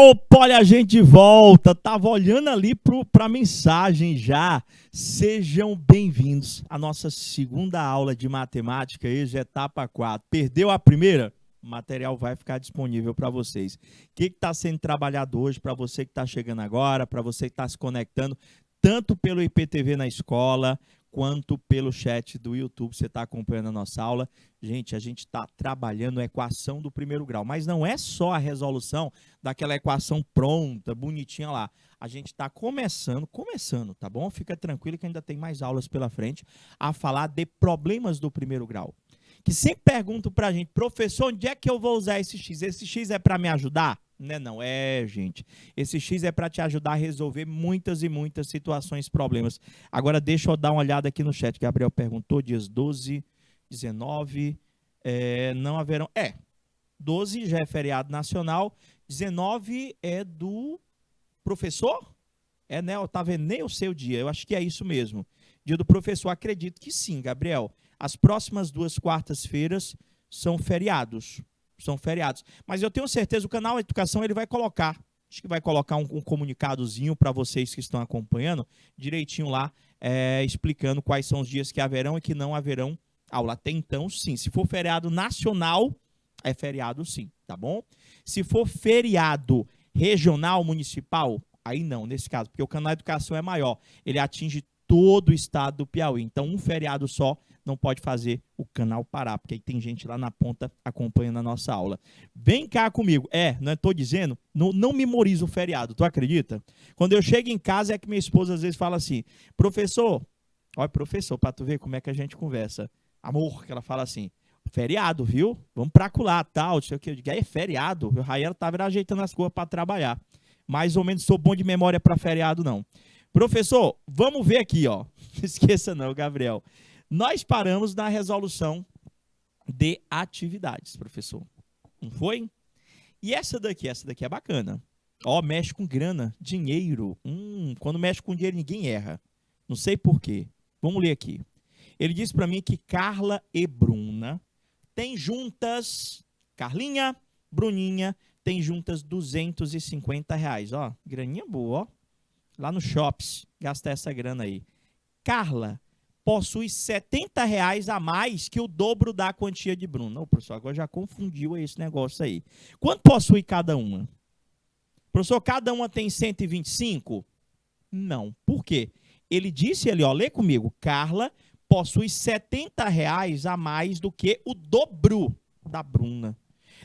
Opa, olha a gente de volta. Tava olhando ali para a mensagem já. Sejam bem-vindos à nossa segunda aula de matemática, hoje etapa 4. Perdeu a primeira? O material vai ficar disponível para vocês. O que está sendo trabalhado hoje para você que está chegando agora, para você que está se conectando, tanto pelo IPTV na escola, quanto pelo chat do YouTube, você está acompanhando a nossa aula. Gente, a gente está trabalhando a equação do primeiro grau, mas não é só a resolução daquela equação pronta, bonitinha lá. A gente está começando, tá bom? Fica tranquilo que ainda tem mais aulas pela frente a falar de problemas do primeiro grau. Que sempre perguntam para a gente, professor, onde é que eu vou usar esse X? Esse X é para me ajudar? Não é, gente. Esse X é para te ajudar a resolver muitas e muitas situações, problemas. Agora, deixa eu dar uma olhada aqui no chat. Gabriel perguntou, dias 12, 19, não haverão... 12 já é feriado nacional, 19 é do professor? Né? Eu estava vendo, nem eu sei o dia, eu acho que é isso mesmo. Dia do professor, acredito que sim, Gabriel. As próximas 2 quartas-feiras são feriados. Mas eu tenho certeza, o canal Educação ele vai colocar, acho que vai colocar um comunicadozinho para vocês que estão acompanhando, direitinho lá, explicando quais são os dias que haverão e que não haverão aula. Até então, sim. Se for feriado nacional, é feriado sim, tá bom? Se for feriado regional, municipal, aí não, nesse caso, porque o canal Educação é maior, ele atinge todo o estado do Piauí, então um feriado só não pode fazer o canal parar, porque aí tem gente lá na ponta acompanhando a nossa aula. Vem cá comigo. Não estou dizendo, não memorizo o feriado, tu acredita? Quando eu chego em casa é que minha esposa às vezes fala assim, professor, olha professor, para tu ver como é que a gente conversa. Amor, que ela fala assim, feriado, viu? Vamos pra acular, tal, não sei o que. Eu digo, é feriado? O Rael tava ajeitando as coisas para trabalhar. Mais ou menos sou bom de memória para feriado, não. Professor, vamos ver aqui, ó. Não esqueça não, Gabriel. Nós paramos na resolução de atividades, professor. Não foi? E essa daqui é bacana. Ó, mexe com grana, dinheiro. Quando mexe com dinheiro, ninguém erra. Não sei por quê. Vamos ler aqui. Ele disse para mim que Carla e Bruna têm juntas, Carlinha, Bruninha, tem juntas R$250. Ó, graninha boa, ó. Lá no Shops, gasta essa grana aí. Carla possui R$70 a mais que o dobro da quantia de Bruna. Não, professor, agora já confundiu esse negócio aí. Quanto possui cada uma? Professor, cada uma tem 125? Não. Por quê? Ele disse ali, ó, lê comigo. Carla possui R$70 a mais do que o dobro da Bruna.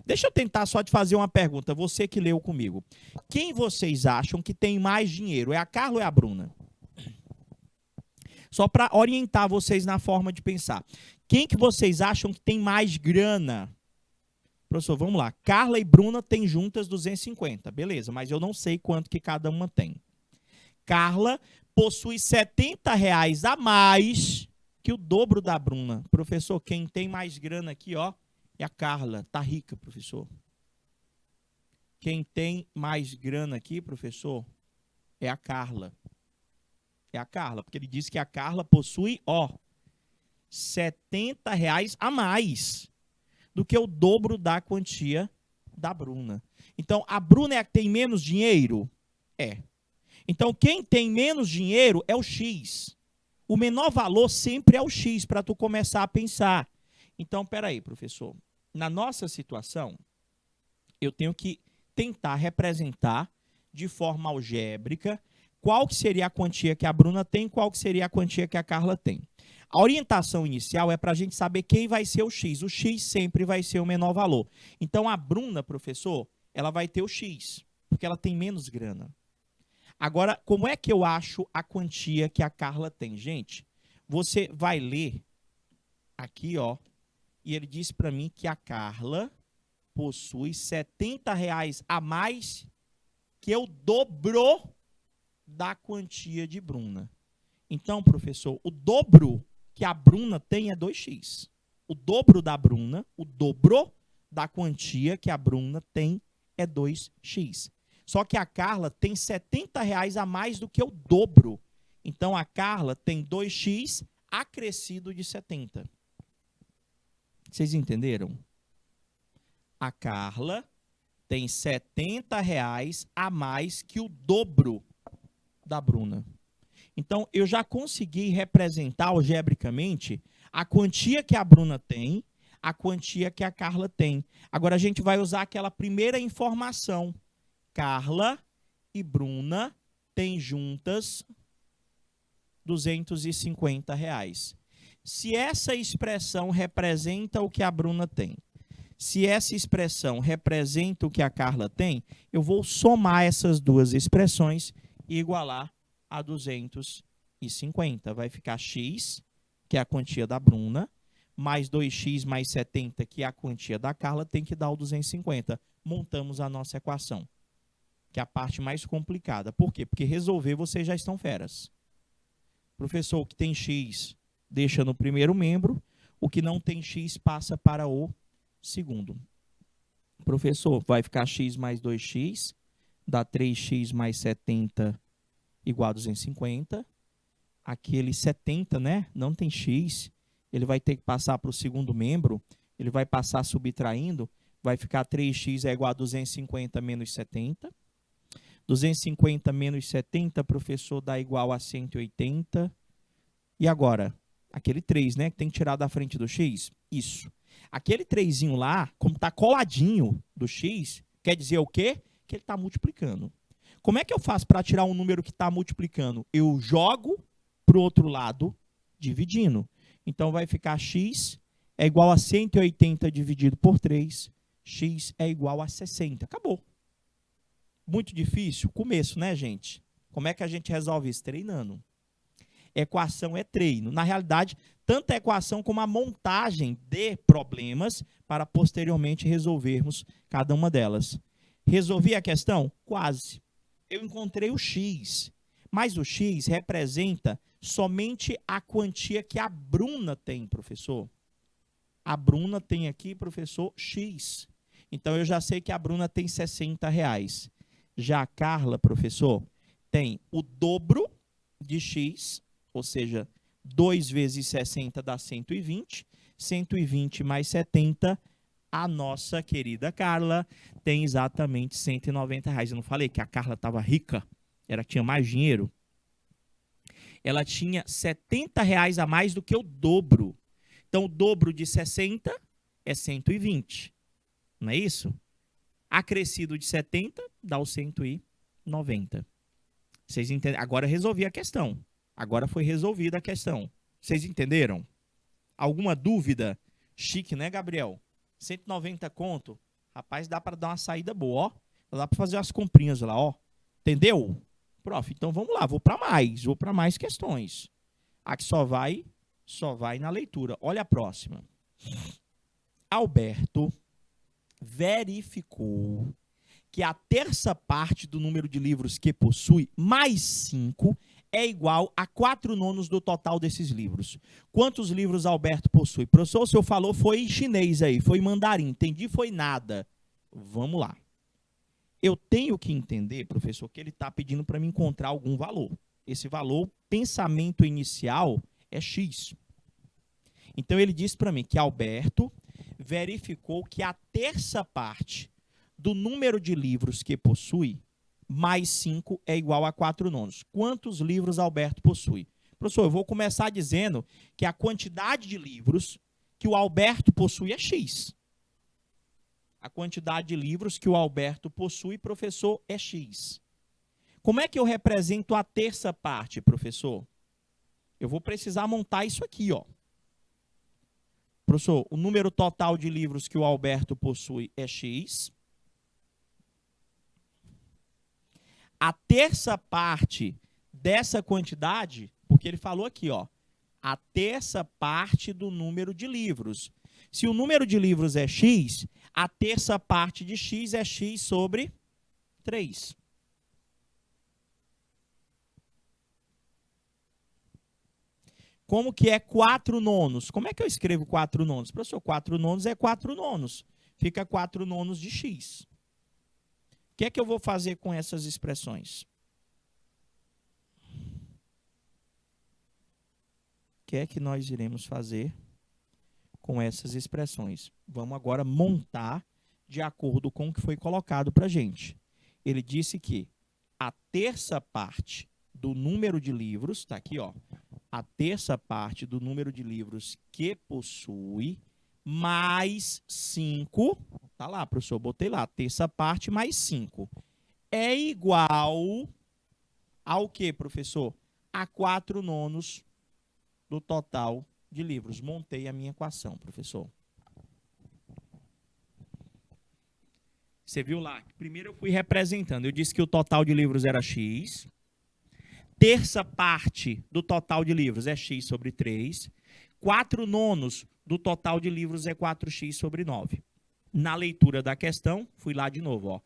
Deixa eu tentar só te fazer uma pergunta, você que leu comigo. Quem vocês acham que tem mais dinheiro? É a Carla ou é a Bruna? Só para orientar vocês na forma de pensar. Quem que vocês acham que tem mais grana? Professor, vamos lá. Carla e Bruna têm juntas 250. Beleza, mas eu não sei quanto que cada uma tem. Carla possui R$70 a mais que o dobro da Bruna. Professor, quem tem mais grana aqui, ó, é a Carla. Tá rica, professor. Quem tem mais grana aqui, professor, é a Carla. É a Carla, porque ele disse que a Carla possui, ó, R$70 a mais do que o dobro da quantia da Bruna. Então, a Bruna é a que tem menos dinheiro? É. Então, quem tem menos dinheiro é o X. O menor valor sempre é o X, para tu começar a pensar. Então, peraí, professor. Na nossa situação, eu tenho que tentar representar de forma algébrica qual que seria a quantia que a Bruna tem e qual que seria a quantia que a Carla tem. A orientação inicial é para a gente saber quem vai ser o X. O X sempre vai ser o menor valor. Então, a Bruna, professor, ela vai ter o X, porque ela tem menos grana. Agora, como é que eu acho a quantia que a Carla tem? Gente, você vai ler aqui, ó, e ele disse para mim que a Carla possui R$70 a mais que o dobro da quantia de Bruna. Então, professor, o dobro que a Bruna tem é 2x. O dobro da Bruna, o dobro da quantia que a Bruna tem é 2x. Só que a Carla tem R$70 a mais do que o dobro. Então, a Carla tem 2x acrescido de 70. Vocês entenderam? A Carla tem R$70 a mais que o dobro da Bruna. Então, eu já consegui representar algebricamente a quantia que a Bruna tem, a quantia que a Carla tem. Agora, a gente vai usar aquela primeira informação. Carla e Bruna têm juntas R$250. Se essa expressão representa o que a Bruna tem, se essa expressão representa o que a Carla tem, eu vou somar essas duas expressões e igualar a 250. Vai ficar x, que é a quantia da Bruna, mais 2x mais 70, que é a quantia da Carla, tem que dar o 250. Montamos a nossa equação, que é a parte mais complicada. Por quê? Porque resolver vocês já estão feras. Professor, o que tem x deixa no primeiro membro, o que não tem x passa para o segundo. Professor, vai ficar x mais 2x, dá 3x mais 70 igual a 250. Aquele 70, né? Não tem x, ele vai ter que passar para o segundo membro, ele vai passar subtraindo, vai ficar 3x é igual a 250 menos 70. 250 menos 70, professor, dá igual a 180. E agora? Aquele 3, né? Que tem que tirar da frente do x? Isso. Aquele 3zinho lá, como está coladinho do x, quer dizer o quê? Que ele está multiplicando. Como é que eu faço para tirar um número que está multiplicando? Eu jogo para o outro lado, dividindo. Então, vai ficar x é igual a 180 dividido por 3. X é igual a 60. Acabou. Muito difícil? Começo, né, gente? Como é que a gente resolve isso? Treinando. Equação é treino. Na realidade, tanto a equação como a montagem de problemas para posteriormente resolvermos cada uma delas. Resolvi a questão? Quase. Eu encontrei o x, mas o x representa somente a quantia que a Bruna tem, professor. A Bruna tem aqui, professor, x. Então, eu já sei que a Bruna tem R$60. Já a Carla, professor, tem o dobro de x, ou seja, 2 vezes 60 dá 120. 120 mais 70, a nossa querida Carla tem exatamente R$190. Eu não falei que a Carla estava rica? Ela tinha mais dinheiro? Ela tinha R$70 a mais do que o dobro. Então, o dobro de 60 é 120. Não é isso? Acrescido de 70 dá o 190. Vocês entendem? Agora eu resolvi a questão. Agora foi resolvida a questão. Vocês entenderam? Alguma dúvida? Chique, né, Gabriel? 190 conto. Rapaz, dá para dar uma saída boa, ó. Dá para fazer as comprinhas lá, ó. Entendeu? Prof, então vamos lá, vou para mais questões. Aqui só vai na leitura. Olha a próxima. Alberto verificou que a terça parte do número de livros que possui, mais 5, é igual a 4/9 do total desses livros. Quantos livros Alberto possui? Professor, o senhor falou foi chinês aí, foi mandarim. Entendi, foi nada. Vamos lá. Eu tenho que entender, professor, que ele está pedindo para me encontrar algum valor. Esse valor, pensamento inicial, é x. Então, ele disse para mim que Alberto verificou que a terça parte do número de livros que possui, mais 5 é igual a 4/9. Quantos livros Alberto possui? Professor, eu vou começar dizendo que a quantidade de livros que o Alberto possui é x. A quantidade de livros que o Alberto possui, professor, é x. Como é que eu represento a terça parte, professor? Eu vou precisar montar isso aqui, ó. Professor, o número total de livros que o Alberto possui é x. A terça parte dessa quantidade, porque ele falou aqui, ó, a terça parte do número de livros. Se o número de livros é x, a terça parte de x é x sobre 3. Como que é 4/9? Como é que eu escrevo 4/9? Professor, 4/9 é 4/9. Fica 4/9 de x. O que é que eu vou fazer com essas expressões? O que é que nós iremos fazer com essas expressões? Vamos agora montar de acordo com o que foi colocado para a gente. Ele disse que a terça parte do número de livros, está aqui, ó, a terça parte do número de livros que possui, mais 5, tá lá, professor, botei lá, terça parte mais 5, é igual ao que, professor? A 4/9 do total de livros. Montei a minha equação, professor. Você viu lá? Primeiro eu fui representando. Eu disse que o total de livros era X. Terça parte do total de livros é X sobre 3. 4/9 do total de livros é 4x sobre 9. Na leitura da questão, fui lá de novo, ó.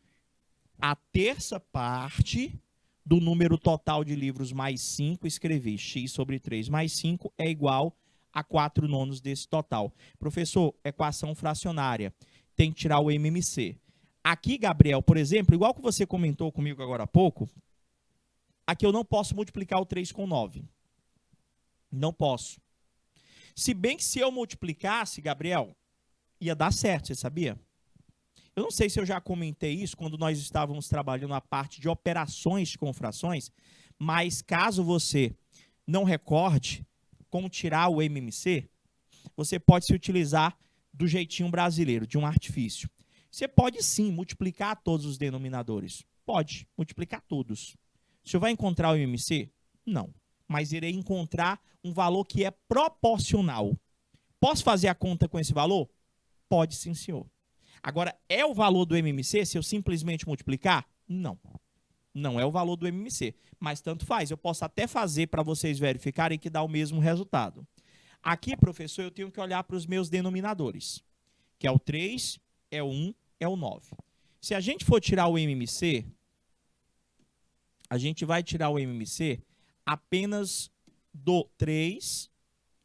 A terça parte do número total de livros mais 5, escrevi x sobre 3 mais 5 é igual a 4/9 desse total. Professor, equação fracionária. Tem que tirar o MMC. Aqui, Gabriel, por exemplo, igual que você comentou comigo agora há pouco, aqui eu não posso multiplicar o 3 com 9. Não posso. Se bem que se eu multiplicasse, Gabriel, ia dar certo, você sabia? Eu não sei se eu já comentei isso quando nós estávamos trabalhando a parte de operações com frações, mas caso você não recorde como tirar o MMC, você pode se utilizar do jeitinho brasileiro, de um artifício. Você pode sim multiplicar todos os denominadores. Pode multiplicar todos. O senhor vai encontrar o MMC? Não. Mas irei encontrar um valor que é proporcional. Posso fazer a conta com esse valor? Pode sim, senhor. Agora, é o valor do MMC se eu simplesmente multiplicar? Não. Não é o valor do MMC. Mas tanto faz. Eu posso até fazer para vocês verificarem que dá o mesmo resultado. Aqui, professor, eu tenho que olhar para os meus denominadores. Que é o 3, é o 1, é o 9. Se a gente for tirar o MMC, a gente vai tirar o MMC apenas do 3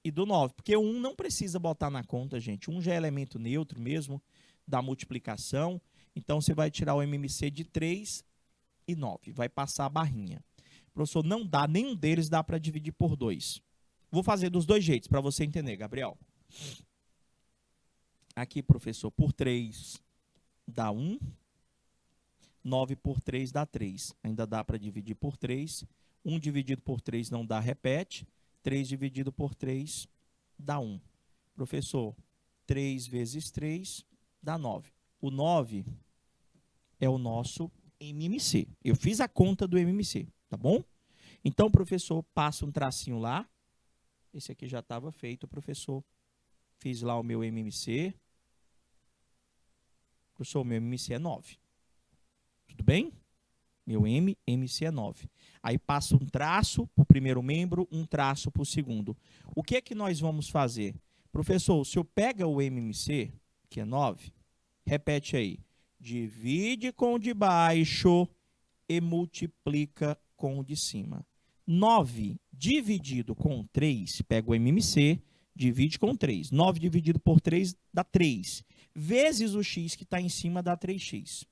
e do 9. Porque o 1 não precisa botar na conta, gente. 1 já é elemento neutro mesmo da multiplicação. Então, você vai tirar o MMC de 3 e 9. Vai passar a barrinha. Professor, não dá, nenhum deles dá para dividir por 2. Vou fazer dos dois jeitos para você entender, Gabriel. Aqui, professor, por 3 dá 1. 9 por 3 dá 3. Ainda dá para dividir por 3. 1 dividido por 3 não dá, repete. 3 dividido por 3 dá 1. Professor, 3 vezes 3 dá 9. O 9 é o nosso MMC. Eu fiz a conta do MMC, tá bom? Então, professor, passa um tracinho lá. Esse aqui já estava feito, professor. Fiz lá o meu MMC. Professor, meu MMC é 9. Tudo bem? Meu MMC é 9. Aí passa um traço para o primeiro membro, um traço para o segundo. O que é que nós vamos fazer? Professor, o senhor pega o MMC, que é 9, repete aí. Divide com o de baixo e multiplica com o de cima. 9 dividido com 3, pega o MMC, divide com 3. 9 dividido por 3 dá 3. Vezes o x que está em cima dá 3x.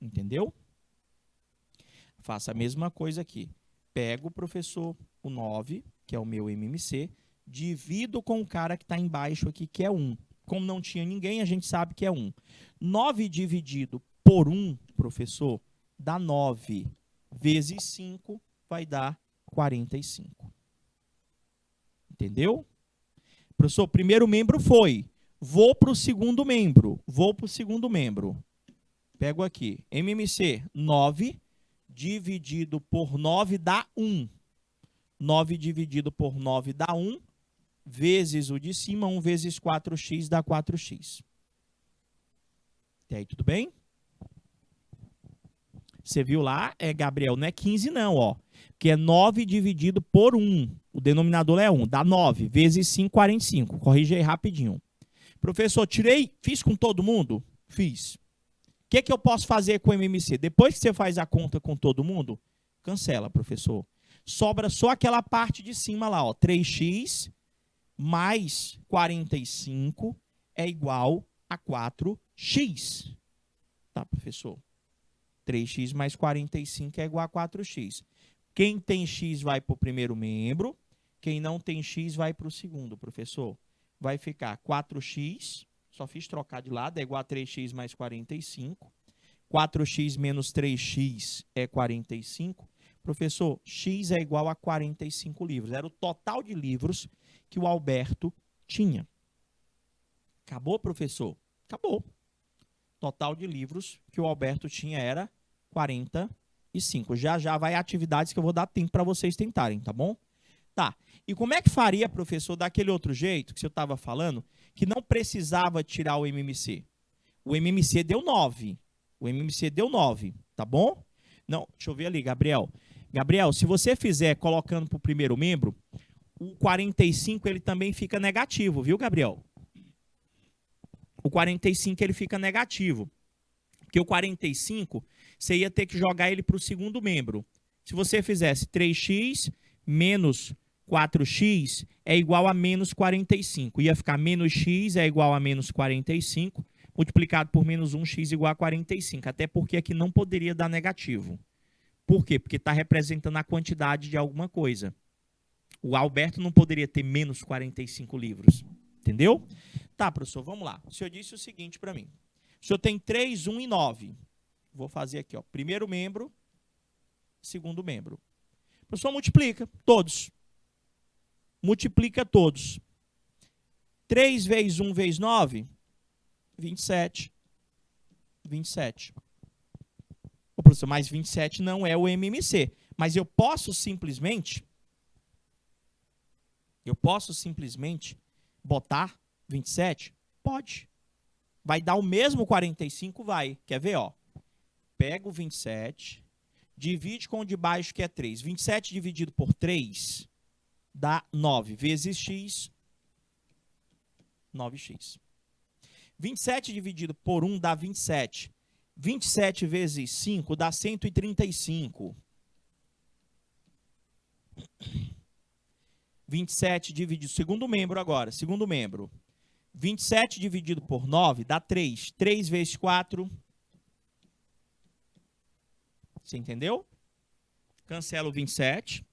Entendeu? Faça a mesma coisa aqui. Pego, professor, o 9, que é o meu MMC, divido com o cara que está embaixo aqui, que é 1. Como não tinha ninguém, a gente sabe que é 1. 9 dividido por 1, professor, dá 9. Vezes 5 vai dar 45. Entendeu? Professor, o primeiro membro foi. Vou para o segundo membro. Pego aqui. MMC, 9 dividido por 9 dá 1. 9 dividido por 9 dá 1. Vezes o de cima, 1 vezes 4x dá 4x. Até aí, tudo bem? Você viu lá, Gabriel, não é 15 não, ó. Porque é 9 dividido por 1. O denominador é 1. Dá 9 vezes 5, 45. Corrige aí rapidinho. Professor, fiz com todo mundo? Fiz. O que eu posso fazer com o MMC? Depois que você faz a conta com todo mundo, cancela, professor. Sobra só aquela parte de cima lá, ó. 3x mais 45 é igual a 4x. Tá, professor? 3x mais 45 é igual a 4x. Quem tem x vai para o primeiro membro. Quem não tem x vai para o segundo, professor. Vai ficar 4x Só fiz trocar de lado, é igual a 3x mais 45. 4x menos 3x é 45. Professor, x é igual a 45 livros. Era o total de livros que o Alberto tinha. Acabou, professor? Acabou. Total de livros que o Alberto tinha era 45. Já vai atividades que eu vou dar tempo para vocês tentarem, tá bom? Tá. E como é que faria, professor, daquele outro jeito que você estava falando, que não precisava tirar o MMC? O MMC deu 9. O MMC deu 9, tá bom? Não, deixa eu ver ali, Gabriel. Gabriel, se você fizer colocando para o primeiro membro, o 45 ele também fica negativo, viu, Gabriel? O 45 ele fica negativo. Porque o 45, você ia ter que jogar ele para o segundo membro. Se você fizesse 3x menos 4x é igual a menos 45. Ia ficar menos x é igual a menos 45, multiplicado por menos 1x igual a 45. Até porque aqui não poderia dar negativo. Por quê? Porque está representando a quantidade de alguma coisa. O Alberto não poderia ter menos 45 livros. Entendeu? Tá, professor, vamos lá. O senhor disse o seguinte para mim. O senhor tem 3, 1 e 9. Vou fazer aqui, ó. Primeiro membro, segundo membro. O professor multiplica todos. Multiplica todos. 3 vezes 1 vezes 9, 27. 27. Ô, professor, mas 27 não é o MMC. Mas eu posso simplesmente botar 27? Pode. Vai dar o mesmo 45? Vai. Quer ver? Ó? Pega o 27, divide com o de baixo, que é 3. 27 dividido por 3 dá 9. Vezes x, 9x. 27 dividido por 1 dá 27. 27 vezes 5 dá 135. 27 dividido... Segundo membro agora. Segundo membro. 27 dividido por 9 dá 3. 3 vezes 4. Você entendeu? Cancela o 27.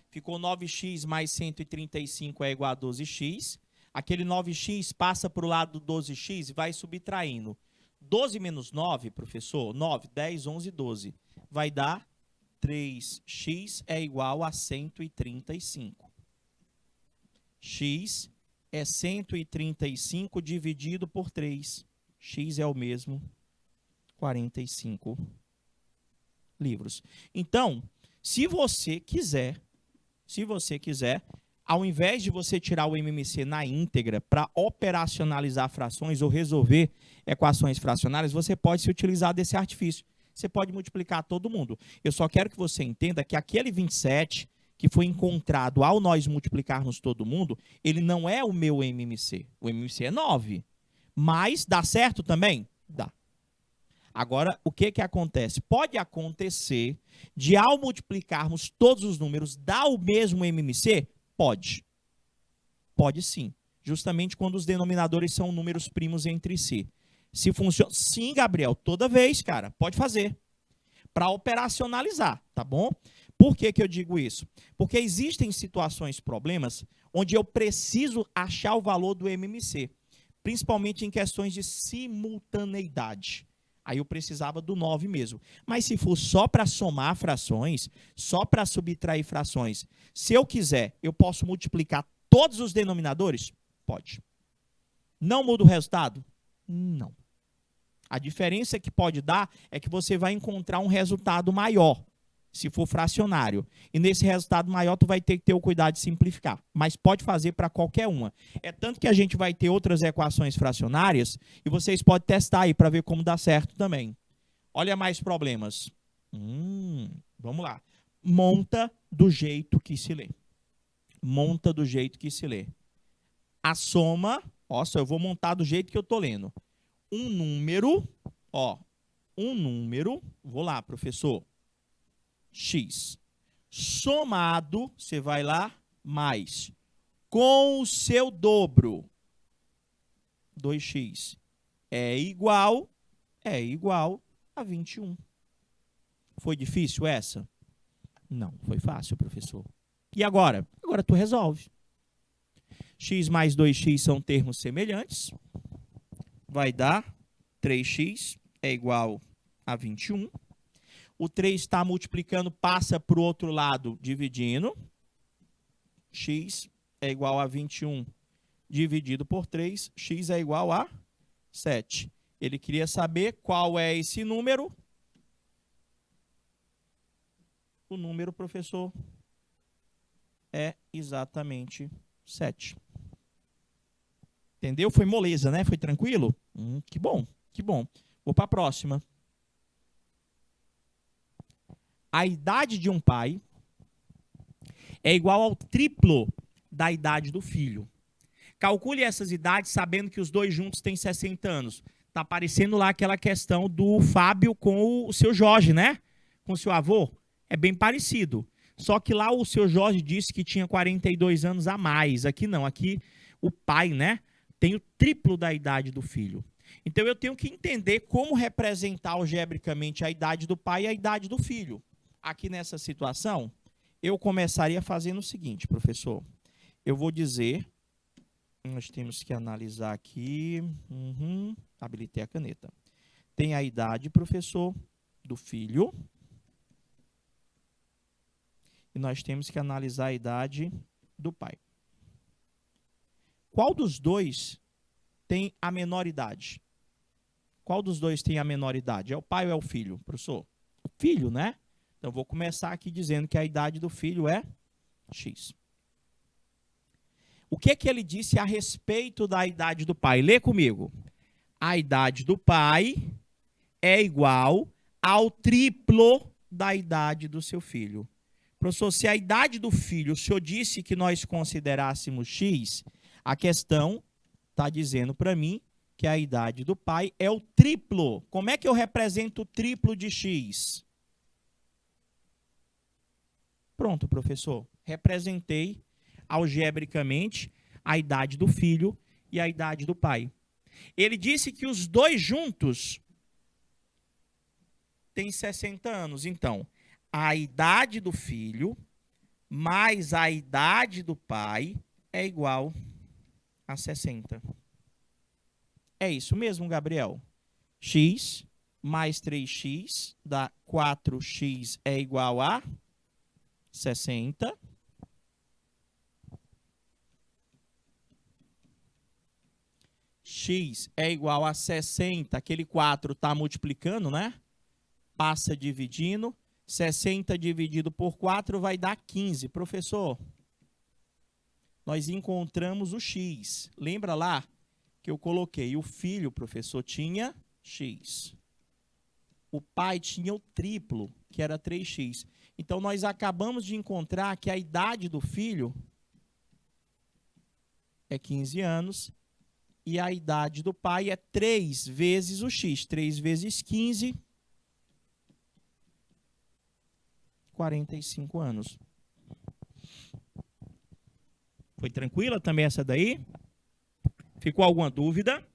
Ficou 9x mais 135 é igual a 12x. Aquele 9x passa para o lado do 12x e vai subtraindo. 12 menos 9, professor, 9, 10, 11, 12. Vai dar 3x é igual a 135. X é 135 dividido por 3. X é o mesmo 45 livros. Então, se você quiser, ao invés de você tirar o MMC na íntegra para operacionalizar frações ou resolver equações fracionárias, você pode se utilizar desse artifício. Você pode multiplicar todo mundo. Eu só quero que você entenda que aquele 27 que foi encontrado ao nós multiplicarmos todo mundo, ele não é o meu MMC. O MMC é 9. Mas dá certo também? Dá. Agora, o que acontece? Pode acontecer de, ao multiplicarmos todos os números, dar o mesmo MMC? Pode. Pode sim. Justamente quando os denominadores são números primos entre si. Se funciona... Sim, Gabriel, toda vez, cara. Pode fazer. Para operacionalizar, tá bom? Por que eu digo isso? Porque existem situações, problemas, onde eu preciso achar o valor do MMC. Principalmente em questões de simultaneidade. Aí eu precisava do 9 mesmo. Mas se for só para somar frações, só para subtrair frações, se eu quiser, eu posso multiplicar todos os denominadores? Pode. Não muda o resultado? Não. A diferença que pode dar é que você vai encontrar um resultado maior, se for fracionário. E nesse resultado maior, tu vai ter que ter o cuidado de simplificar. Mas pode fazer para qualquer uma. É tanto que a gente vai ter outras equações fracionárias e vocês podem testar aí para ver como dá certo também. Olha mais problemas. Vamos lá. Monta do jeito que se lê. Monta do jeito que se lê. A soma, ó, só eu vou montar do jeito que eu estou lendo. Um número, vou lá, professor, x, somado, você vai lá, mais, com o seu dobro, 2x, é igual a 21. Foi difícil essa? Não, foi fácil, professor. E agora? Agora tu resolve. x mais 2x são termos semelhantes. Vai dar 3x é igual a 21. O 3 está multiplicando, passa para o outro lado, dividindo. X é igual a 21 dividido por 3. X é igual a 7. Ele queria saber qual é esse número. O número, professor, é exatamente 7. Entendeu? Foi moleza, né? Foi tranquilo? Que bom, que bom. Vou para a próxima. A idade de um pai é igual ao triplo da idade do filho. Calcule essas idades sabendo que os dois juntos têm 60 anos. Está aparecendo lá aquela questão do Fábio com o seu Jorge, né? Com o seu avô. É bem parecido. Só que lá o seu Jorge disse que tinha 42 anos a mais. Aqui não. Aqui o pai, né, tem o triplo da idade do filho. Então eu tenho que entender como representar algebricamente a idade do pai e a idade do filho. Aqui nessa situação, eu começaria fazendo o seguinte, professor. Eu vou dizer, nós temos que analisar aqui, habilitei a caneta. Tem a idade, professor, do filho. E nós temos que analisar a idade do pai. Qual dos dois tem a menor idade? Qual dos dois tem a menor idade? É o pai ou é o filho, professor? O filho, né? Então, vou começar aqui dizendo que a idade do filho é X. O que que ele disse a respeito da idade do pai? Lê comigo. A idade do pai é igual ao triplo da idade do seu filho. Professor, se a idade do filho, o senhor disse que nós considerássemos X, a questão está dizendo para mim que a idade do pai é o triplo. Como é que eu represento o triplo de X? Pronto, professor. Representei algebricamente a idade do filho e a idade do pai. Ele disse que os dois juntos têm 60 anos. Então, a idade do filho mais a idade do pai é igual a 60. É isso mesmo, Gabriel. X mais 3x dá 4x é igual a 60. X é igual a 60. Aquele 4 está multiplicando, né? Passa dividindo. 60 dividido por 4 vai dar 15. Professor, nós encontramos o X. Lembra lá que eu coloquei o filho, professor, tinha X. O pai tinha o triplo, que era 3x. Então, nós acabamos de encontrar que a idade do filho é 15 anos e a idade do pai é 3 vezes o x. 3 vezes 15, 45 anos. Foi tranquila também essa daí? Ficou alguma dúvida?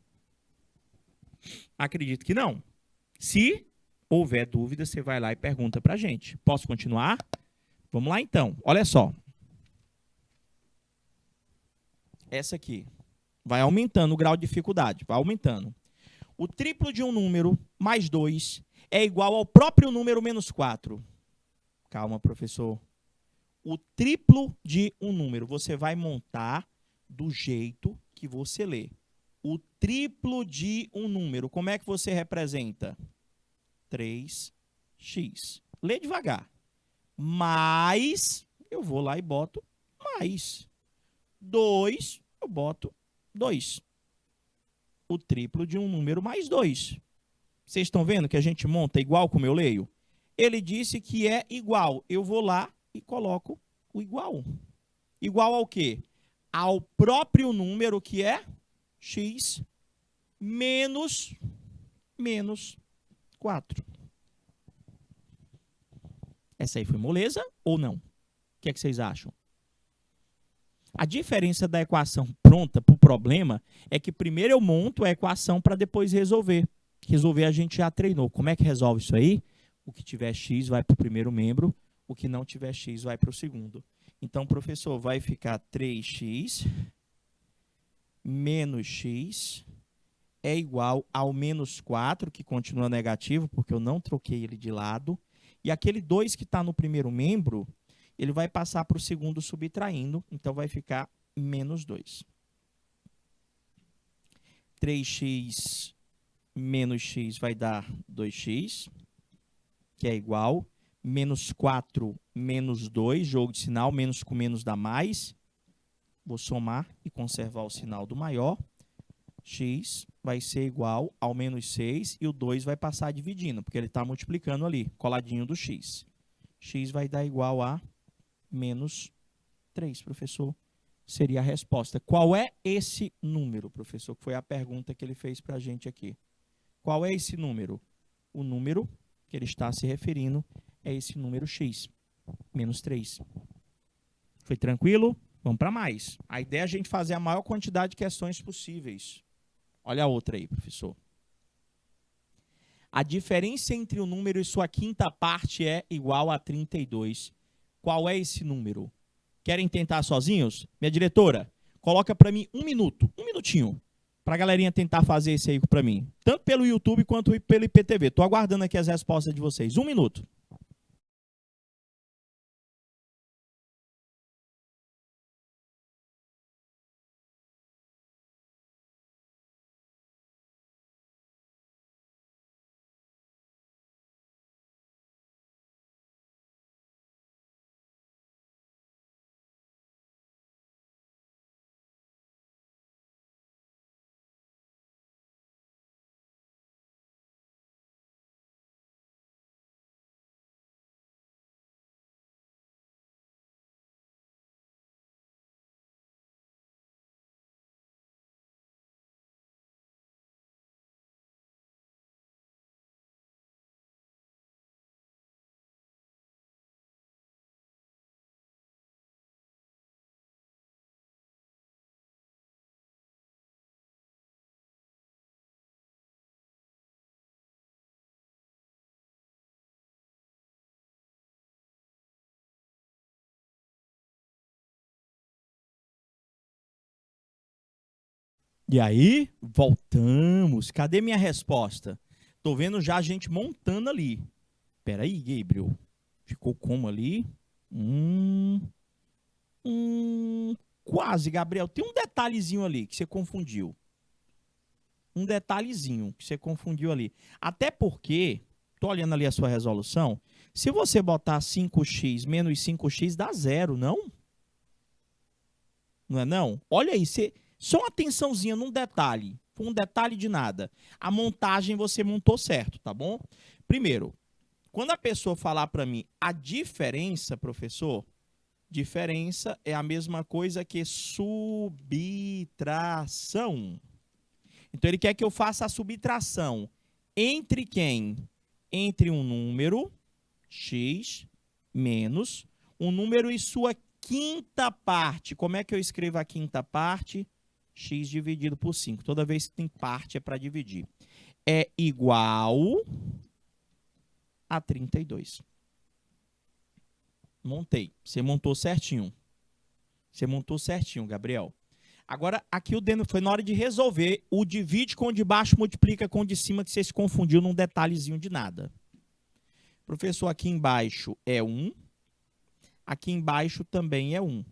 Acredito que não. Se houver dúvida, você vai lá e pergunta para a gente. Posso continuar? Vamos lá, então. Olha só. Essa aqui. Vai aumentando o grau de dificuldade. Vai aumentando. O triplo de um número mais 2 é igual ao próprio número menos 4. Calma, professor. O triplo de um número. Você vai montar do jeito que você lê. O triplo de um número. Como é que você representa? 3x. Lê devagar. Mais, eu vou lá e boto mais. 2, eu boto 2. O triplo de um número mais 2. Vocês estão vendo que a gente monta igual como eu leio? Ele disse que é igual. Eu vou lá e coloco o igual. Igual ao quê? Ao próprio número que é x menos 4. Essa aí foi moleza ou não? O que é que vocês acham? A diferença da equação pronta para o problema é que primeiro eu monto a equação para depois resolver. Resolver a gente já treinou. Como é que resolve isso aí? O que tiver x vai para o primeiro membro, o que não tiver x vai para o segundo. Então, professor, vai ficar 3x menos x é igual ao menos 4, que continua negativo, porque eu não troquei ele de lado. E aquele 2 que está no primeiro membro, ele vai passar para o segundo subtraindo, então vai ficar menos 2. 3x menos x vai dar 2x, que é igual. Menos 4 menos 2, jogo de sinal, menos com menos dá mais. Vou somar e conservar o sinal do maior. X vai ser igual ao menos 6 e o 2 vai passar dividindo, porque ele está multiplicando ali, coladinho do x. X vai dar igual a menos 3, professor. Seria a resposta. Qual é esse número, professor? Que foi a pergunta que ele fez para a gente aqui. Qual é esse número? O número que ele está se referindo é esse número x, menos 3. Foi tranquilo? Vamos para mais. A ideia é a gente fazer a maior quantidade de questões possíveis. Olha a outra aí, professor. A diferença entre o número e sua quinta parte é igual a 32. Qual é esse número? Querem tentar sozinhos? Minha diretora, coloca para mim um minutinho, para a galerinha tentar fazer isso aí para mim. Tanto pelo YouTube quanto pelo IPTV. Estou aguardando aqui as respostas de vocês. 1 minuto. E aí, voltamos. Cadê minha resposta? Tô vendo já a gente montando ali. Espera aí, Gabriel. Ficou como ali? Quase, Gabriel. Tem um detalhezinho ali que você confundiu. Um detalhezinho que você confundiu ali. Até porque, tô olhando ali a sua resolução, se você botar 5x menos 5x dá 0, não? Não é não? Olha aí, só uma atençãozinha num detalhe. Foi um detalhe de nada. A montagem você montou certo, tá bom? Primeiro, quando a pessoa falar para mim a diferença, professor, diferença é a mesma coisa que subtração. Então, ele quer que eu faça a subtração entre quem? Entre um número, x, menos, um número e sua quinta parte. Como é que eu escrevo a quinta parte? X dividido por 5. Toda vez que tem parte é para dividir. É igual a 32. Montei. Você montou certinho. Você montou certinho, Gabriel. Agora, aqui o dentro foi na hora de resolver. O divide com o de baixo multiplica com o de cima, que você se confundiu num detalhezinho de nada. Professor, aqui embaixo é 1. Aqui embaixo também é 1.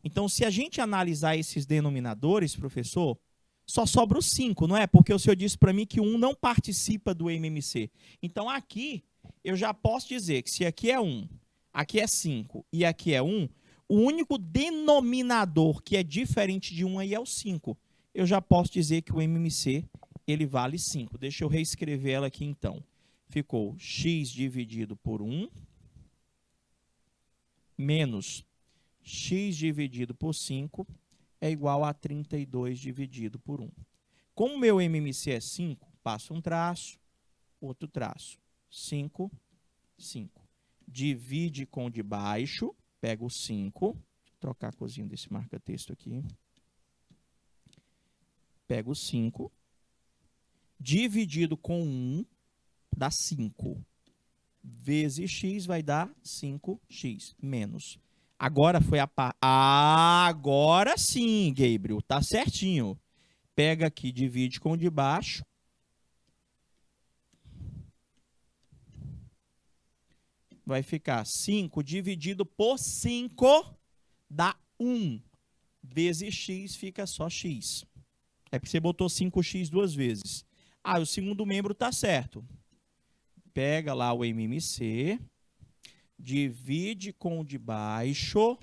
Então, se a gente analisar esses denominadores, professor, só sobra o 5, não é? Porque o senhor disse para mim que o 1 não participa do MMC. Então, aqui, eu já posso dizer que se aqui é 1, aqui é 5 e aqui é 1, o único denominador que é diferente de 1 aí é o 5. Eu já posso dizer que o MMC, ele vale 5. Deixa eu reescrever ela aqui, então. Ficou x dividido por 1 menos x dividido por 5 é igual a 32 dividido por 1. Como o meu MMC é 5, passo um traço, outro traço. 5, 5. Divide com o de baixo, pega o 5, vou trocar a cozinha desse marca-texto aqui. Pega o 5, dividido com 1, dá 5. Vezes x vai dar 5x, menos. Agora foi a parte... Agora sim, Gabriel, tá certinho. Pega aqui, divide com o de baixo. Vai ficar 5 dividido por 5 dá 1. Vezes x fica só x. É porque você botou 5x duas vezes. Ah, o segundo membro está certo. Pega lá o MMC, divide com o de baixo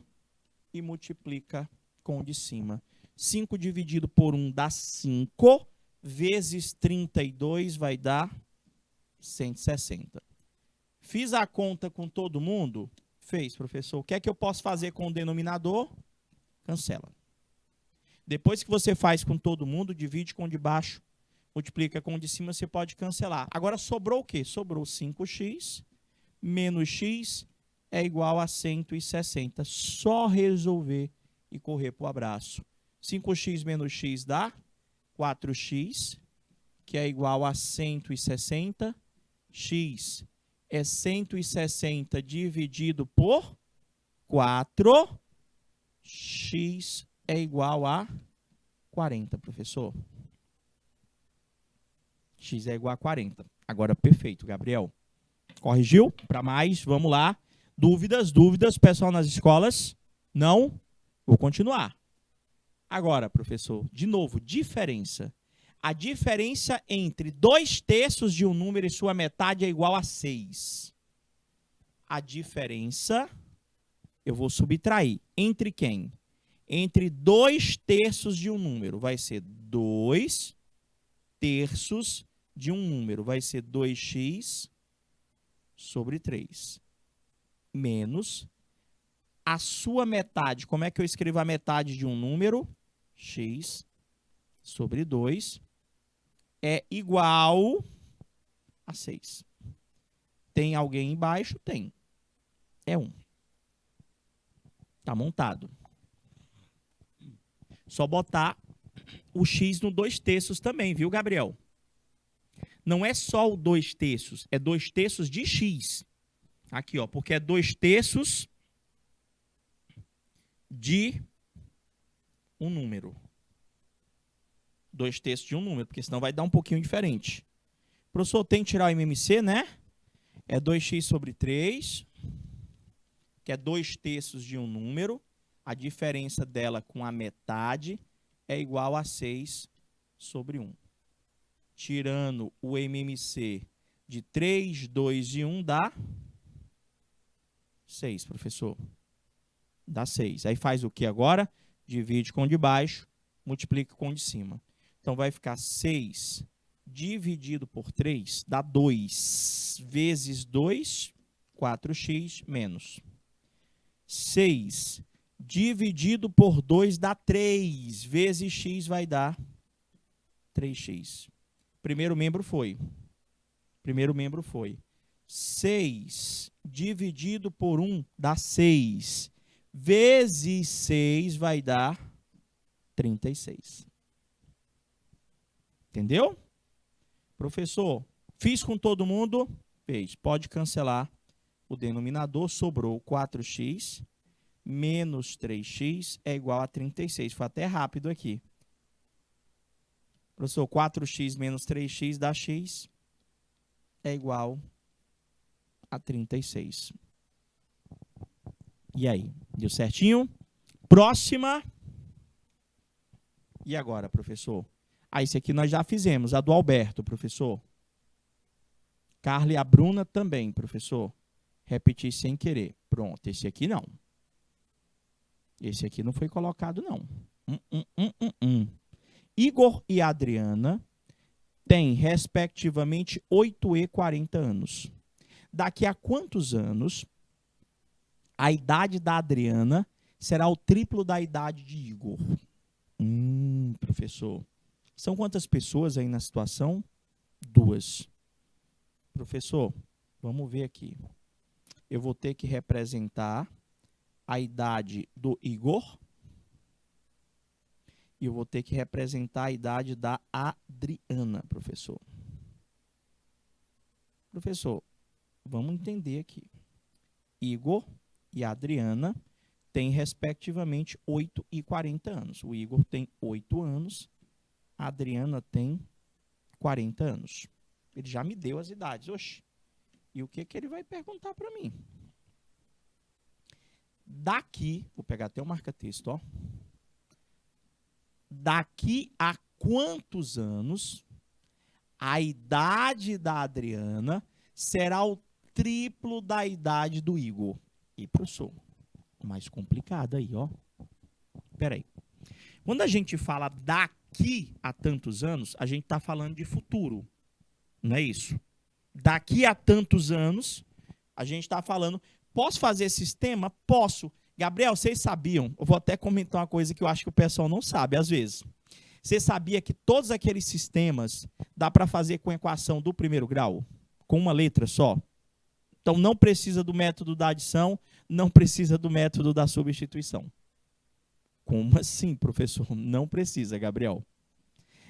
e multiplica com o de cima. 5 dividido por 1 dá 5, vezes 32 vai dar 160. Fiz a conta com todo mundo? Fez, professor. O que é que eu posso fazer com o denominador? Cancela. Depois que você faz com todo mundo, divide com o de baixo, multiplica com o de cima, você pode cancelar. Agora sobrou o quê? Sobrou 5x menos x é igual a 160. Só resolver e correr para o abraço. 5x menos x dá 4x, que é igual a 160. X é 160 dividido por 4. X é igual a 40, professor. X é igual a 40. Agora, perfeito, Gabriel. Corrigiu? Para mais, vamos lá. Dúvidas, pessoal nas escolas? Não? Vou continuar. Agora, professor, de novo, diferença. A diferença entre 2/3 de um número e sua metade é igual a 6. A diferença, eu vou subtrair. Entre quem? Entre 2/3 de um número. Vai ser 2/3 de um número. Vai ser 2x sobre 3. Menos a sua metade. Como é que eu escrevo a metade de um número? X sobre 2 é igual a 6. Tem alguém embaixo? Tem. É 1. Tá montado. Só botar o x no 2/3 também, viu, Gabriel? Não é só o 2/3, é 2/3 de x. Aqui, ó, porque é 2/3 de um número. 2/3 de um número, porque senão vai dar um pouquinho diferente. Professor, tem que tirar o MMC, né? É 2x sobre 3, que é 2/3 de um número. A diferença dela com a metade é igual a 6 sobre 1. Tirando o MMC de 3, 2 e 1 dá 6, professor. Dá 6. Aí faz o que agora? Divide com o de baixo, multiplica com o de cima. Então vai ficar 6 dividido por 3 dá 2. Vezes 2, 4x menos. 6 dividido por 2 dá 3. Vezes x vai dar 3x. Primeiro membro foi. 6 dividido por 1 dá 6. Vezes 6 vai dar 36. Entendeu? Professor, fiz com todo mundo? Fez. Pode cancelar o denominador. Sobrou 4x menos 3x é igual a 36. Foi até rápido aqui. Professor, 4x menos 3x dá x é igual a 36. E aí? Deu certinho? Próxima. E agora, professor? Ah, esse aqui nós já fizemos. A do Alberto, professor. Carla e a Bruna também, professor. Repetir sem querer. Pronto, esse aqui não. Esse aqui não foi colocado, não. Igor e Adriana têm, respectivamente, 8 e 40 anos. Daqui a quantos anos a idade da Adriana será o triplo da idade de Igor? Professor. São quantas pessoas aí na situação? 2. Professor, vamos ver aqui. Eu vou ter que representar a idade do Igor e eu vou ter que representar a idade da Adriana, professor. Professor, vamos entender aqui. Igor e Adriana têm, respectivamente, 8 e 40 anos. O Igor tem 8 anos A Adriana tem 40 anos. Ele já me deu as idades. Oxi. E o que ele vai perguntar para mim? Daqui, vou pegar até o marca-texto, ó. Daqui a quantos anos a idade da Adriana será o triplo da idade do Igor? E professor, mais complicado aí, ó. Peraí. Quando a gente fala daqui a tantos anos, a gente está falando de futuro. Não é isso? Daqui a tantos anos, a gente está falando... Posso fazer esse sistema? Posso. Gabriel, vocês sabiam? Eu vou até comentar uma coisa que eu acho que o pessoal não sabe, às vezes. Você sabia que todos aqueles sistemas dá para fazer com equação do primeiro grau? Com uma letra só? Então, não precisa do método da adição, não precisa do método da substituição. Como assim, professor? Não precisa, Gabriel.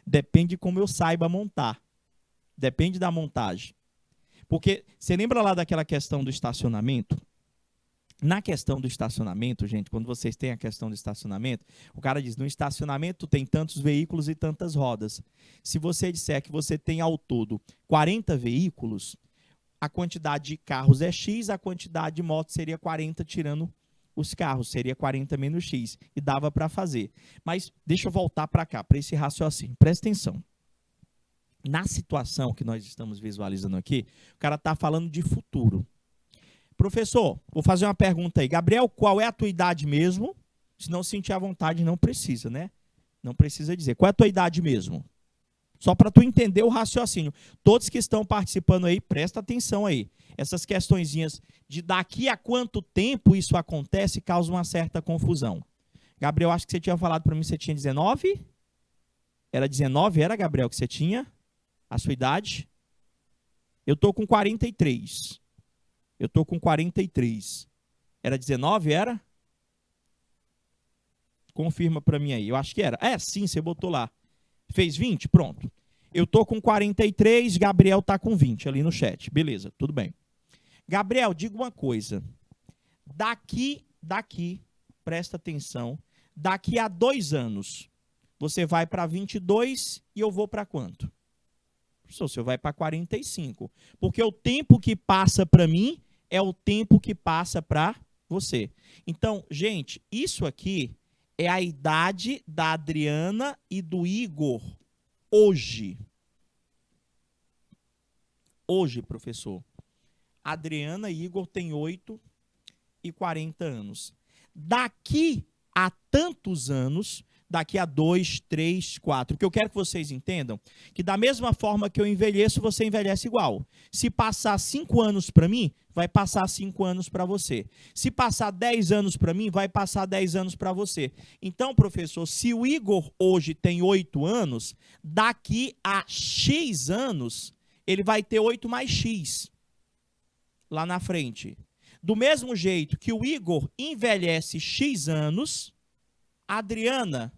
Depende de como eu saiba montar. Depende da montagem. Porque, você lembra lá daquela questão do estacionamento? Na questão do estacionamento, gente, quando vocês têm a questão do estacionamento, o cara diz, no estacionamento tem tantos veículos e tantas rodas. Se você disser que você tem ao todo 40 veículos, a quantidade de carros é X, a quantidade de motos seria 40, tirando os carros, seria 40 menos X. E dava para fazer. Mas deixa eu voltar para cá, para esse raciocínio. Presta atenção. Na situação que nós estamos visualizando aqui, o cara está falando de futuro. Professor, vou fazer uma pergunta aí. Gabriel, qual é a tua idade mesmo? Se não sentir à vontade, não precisa, né? Não precisa dizer. Qual é a tua idade mesmo? Só para tu entender o raciocínio. Todos que estão participando aí, presta atenção aí. Essas questõezinhas de daqui a quanto tempo isso acontece causam uma certa confusão. Gabriel, acho que você tinha falado para mim que você tinha 19? Era 19, era, Gabriel, que você tinha? A sua idade? Eu estou com 43. Eu estou com 43. Era 19, era? Confirma para mim aí. Eu acho que era. É, sim, você botou lá. Fez 20? Pronto. Eu estou com 43, Gabriel está com 20 ali no chat. Beleza, tudo bem. Gabriel, diga uma coisa. Daqui, presta atenção, daqui a 2 anos, você vai para 22 e eu vou para quanto? Professor, você vai para 45. Porque o tempo que passa para mim é o tempo que passa para você. Então, gente, isso aqui é a idade da Adriana e do Igor hoje. Hoje, professor. Adriana e Igor têm 8 e 40 anos. Daqui a tantos anos, daqui a 2, 3, 4. O que eu quero que vocês entendam, que da mesma forma que eu envelheço, você envelhece igual. Se passar 5 anos para mim, vai passar 5 anos para você. Se passar 10 anos para mim, vai passar 10 anos para você. Então, professor, se o Igor hoje tem 8 anos, daqui a X anos, ele vai ter 8 mais X lá na frente. Do mesmo jeito que o Igor envelhece X anos, a Adriana,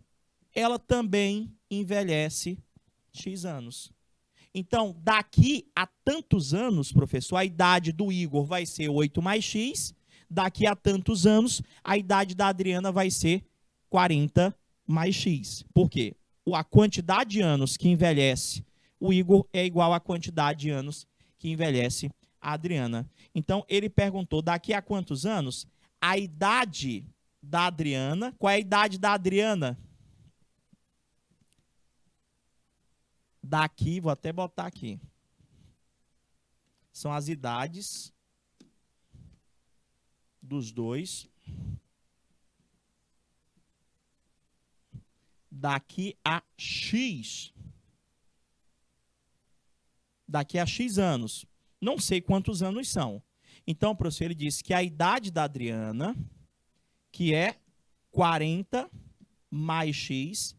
ela também envelhece X anos. Então, daqui a tantos anos, professor, a idade do Igor vai ser 8 mais X. Daqui a tantos anos, a idade da Adriana vai ser 40 mais X. Por quê? A quantidade de anos que envelhece o Igor é igual à quantidade de anos que envelhece a Adriana. Então, ele perguntou, daqui a quantos anos? A idade da Adriana. Qual é a idade da Adriana? Daqui, vou até botar aqui. São as idades dos dois. Daqui a X. Daqui a X anos. Não sei quantos anos são. Então, professor, ele disse que a idade da Adriana, que é 40 mais X,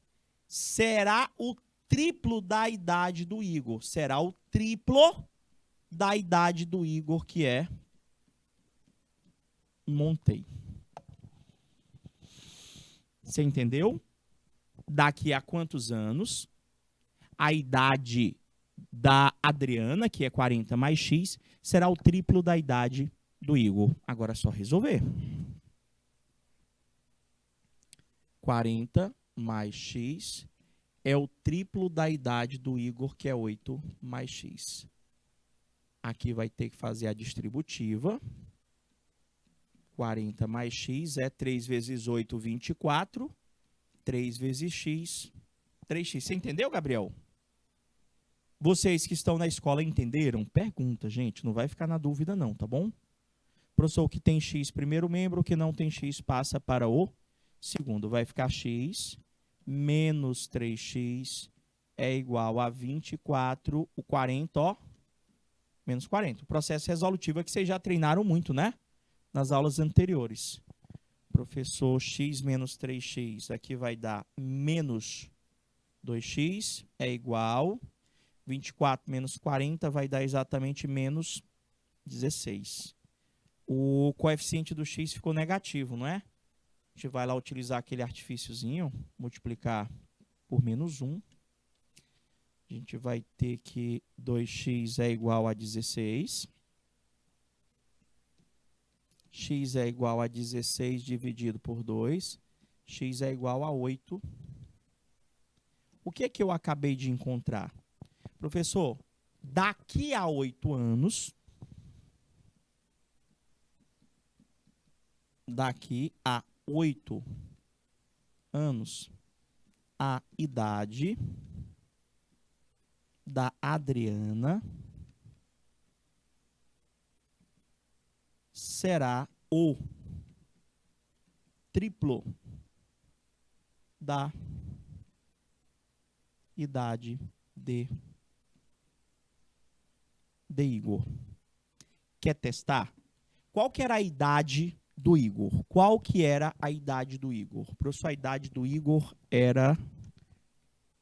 será o triplo da idade do Igor. Será o triplo da idade do Igor, que é... Montei. Você entendeu? Daqui a quantos anos, a idade da Adriana, que é 40 mais X, será o triplo da idade do Igor. Agora é só resolver. 40 mais X é o triplo da idade do Igor, que é 8 mais x. Aqui vai ter que fazer a distributiva. 40 mais x é 3 vezes 8, 24. 3 vezes x, 3x. Você entendeu, Gabriel? Vocês que estão na escola entenderam? Pergunta, gente. Não vai ficar na dúvida não, tá bom? Professor, o que tem x primeiro membro, o que não tem x passa para o segundo. Vai ficar x menos 3x é igual a 24, o 40, ó, menos 40. O processo resolutivo é que vocês já treinaram muito, né? Nas aulas anteriores. Professor, x menos 3x, aqui vai dar menos 2x, é igual. 24 menos 40 vai dar exatamente menos 16. O coeficiente do x ficou negativo, não é? A gente vai lá utilizar aquele artifíciozinho, multiplicar por menos 1. A gente vai ter que 2x é igual a 16. X é igual a 16 dividido por 2. X é igual a 8. O que é que eu acabei de encontrar? Professor, daqui a 8 anos, a idade da Adriana será o triplo da idade de Igor. Quer testar? Qual que era a idade do Igor? Qual que era a idade do Igor? Professor, a idade do Igor era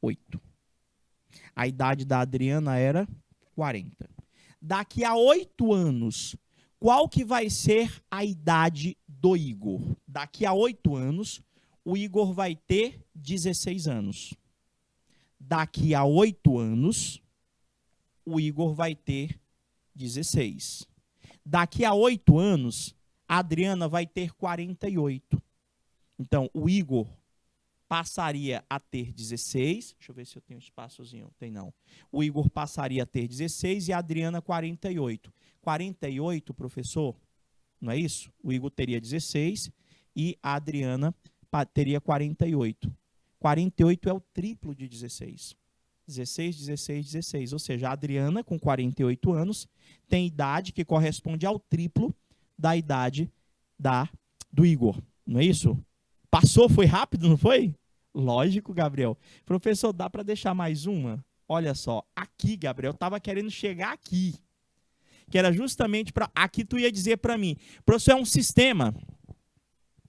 8. A idade da Adriana era 40. Daqui a 8 anos, qual que vai ser a idade do Igor? Daqui a 8 anos, o Igor vai ter 16 anos. Daqui a 8 anos, o Igor vai ter 16. Daqui a 8 anos, a Adriana vai ter 48. Então, o Igor passaria a ter 16. Deixa eu ver se eu tenho um espaçozinho. Tem não. O Igor passaria a ter 16 e a Adriana 48. 48, professor, não é isso? O Igor teria 16 e a Adriana teria 48. 48 é o triplo de 16. 16, 16, 16. Ou seja, a Adriana, com 48 anos, tem idade que corresponde ao triplo da idade do Igor. Não é isso? Passou? Foi rápido, não foi? Lógico, Gabriel. Professor, dá para deixar mais uma? Olha só, aqui, Gabriel, estava querendo chegar aqui. Que era justamente para... Aqui tu ia dizer para mim, professor, é um sistema.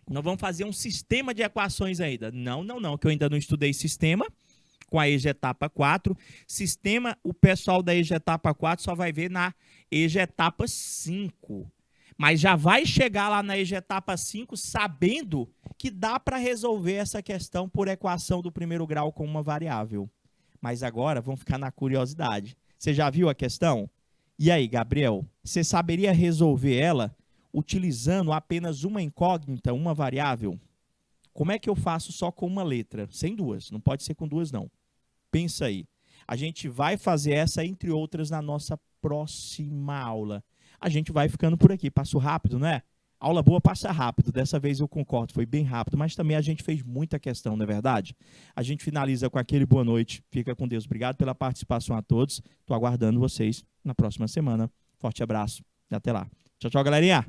Nós vamos fazer um sistema de equações ainda. Não, não, não, que eu ainda não estudei sistema com a EJA etapa 4. Sistema, o pessoal da EJA etapa 4 só vai ver na EJA etapa 5. Mas já vai chegar lá na EJA etapa 5 sabendo que dá para resolver essa questão por equação do primeiro grau com uma variável. Mas agora vamos ficar na curiosidade. Você já viu a questão? E aí, Gabriel, você saberia resolver ela utilizando apenas uma incógnita, uma variável? Como é que eu faço só com uma letra? Sem duas, não pode ser com duas não. Pensa aí. A gente vai fazer essa, entre outras, na nossa próxima aula. A gente vai ficando por aqui. Passo rápido, né? Aula boa passa rápido. Dessa vez eu concordo, foi bem rápido, mas também a gente fez muita questão, não é verdade? A gente finaliza com aquele boa noite. Fica com Deus. Obrigado pela participação a todos. Estou aguardando vocês na próxima semana. Forte abraço e até lá. Tchau, tchau, galerinha.